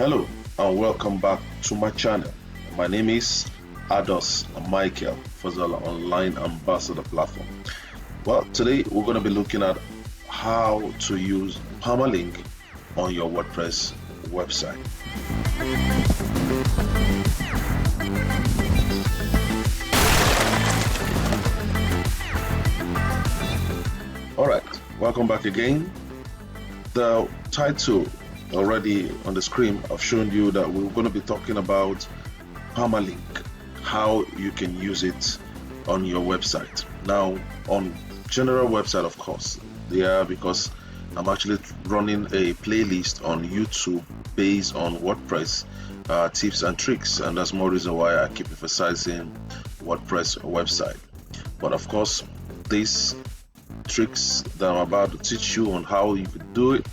Hello and welcome back to my channel. My name is Ados Michael Fazala Online Ambassador Platform. Well, today we're going to be looking at how to use Permalink on your WordPress website. Alright, welcome back again. The title already on the screen, I've shown you that we're going to be talking about Permalink, how you can use it on your website. Now, on general website, of course, because I'm actually running a playlist on YouTube based on WordPress tips and tricks, and that's more reason why I keep emphasizing WordPress website. But of course, these tricks that I'm about to teach you on how you can do it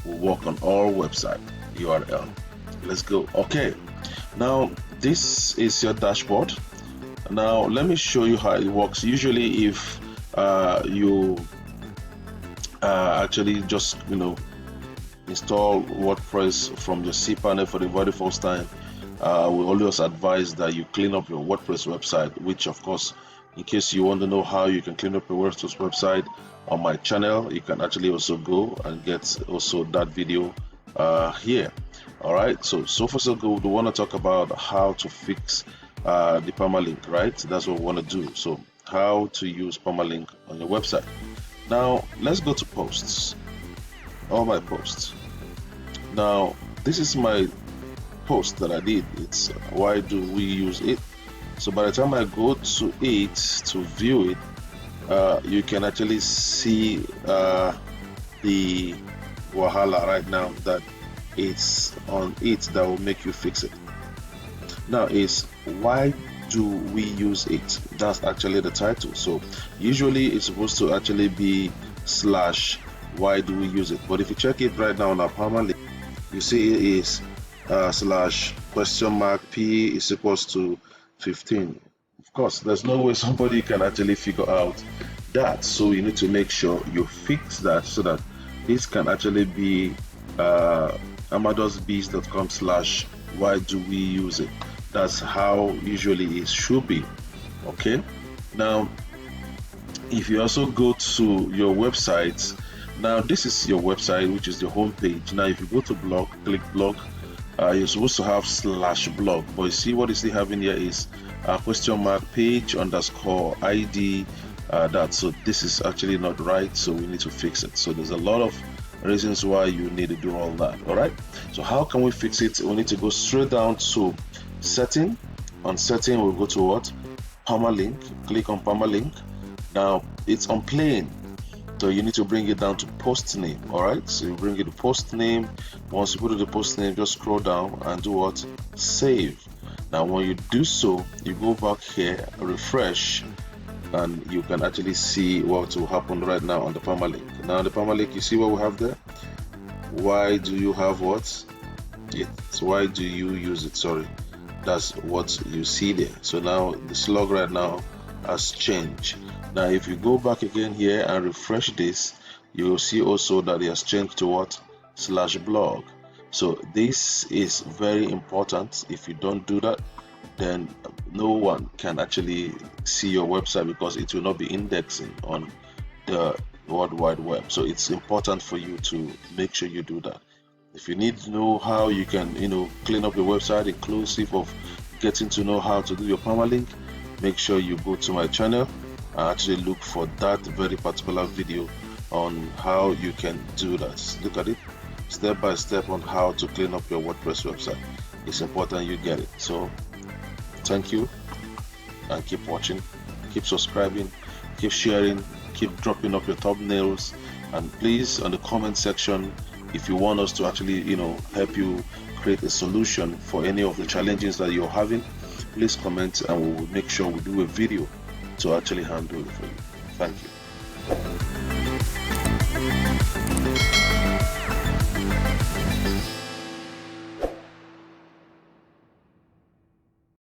will work on all website URL. Let's go. Okay, now this is your dashboard. Now let me show you how it works. Usually if you actually just install WordPress from your cPanel for the very first time, we always advise that you clean up your WordPress website, which of course, in case you want to know how you can clean up your WordPress website, on my channel you can actually also go and get also that video here. All right, so first of all, we want to talk about how to fix the Permalink, right? That's what we want to do. So how to use Permalink on your website. Now let's go to posts, all my posts. Now this is my post that I did. It's why do we use it. So by the time I go to it to view it, you can actually see the wahala right now that it's on it that will make you fix it. Now is why do we use it? That's actually the title. So usually it's supposed to actually be slash why do we use it, but if you check it right now on our Permalink, you see it is slash question mark p is equals to 15. Of course, there's no way somebody can actually figure out that, so you need to make sure you fix that so that this can actually be amadosbees.com slash why do we use it. That's how usually it should be. Okay, now if you also go to your website, now this is your website, which is the home page. Now if you go to blog, click blog, you're supposed to have slash blog, but you see what you still have in here is question mark page underscore id that. So this is actually not right, so we need to fix it. So there's a lot of reasons why you need to do all that. All right, so how can we fix it? We need to go straight down to setting. On setting, we'll go to what? Permalink. Click on Permalink. Now it's on plain, so you need to bring it down to post name. All right, so you bring it to post name. Once you put it to post name, just scroll down and do what? Save. Now when you do so, you go back here, refresh, and you can actually see what will happen right now on the Permalink. Now the Permalink, you see what we have there? Why do you have what? It's why do you use it? Sorry, that's what you see there. So now the slug right now has changed. Now if you go back again here and refresh this, you will see also that it has changed to what? Slash blog. So this is very important. If you don't do that, then no one can actually see your website because it will not be indexing on the World Wide Web. So it's important for you to make sure you do that. If you need to know how you can clean up your website, inclusive of getting to know how to do your Permalink, make sure you go to my channel and actually look for that very particular video on how you can do that. Look at it step by step on how to clean up your WordPress website. It's important you get it. So thank you, and keep watching, keep subscribing, keep sharing, keep dropping up your thumbnails, and please on the comment section, if you want us to actually help you create a solution for any of the challenges that you're having, please comment and we will make sure we do a video to actually handle it for you. Thank you.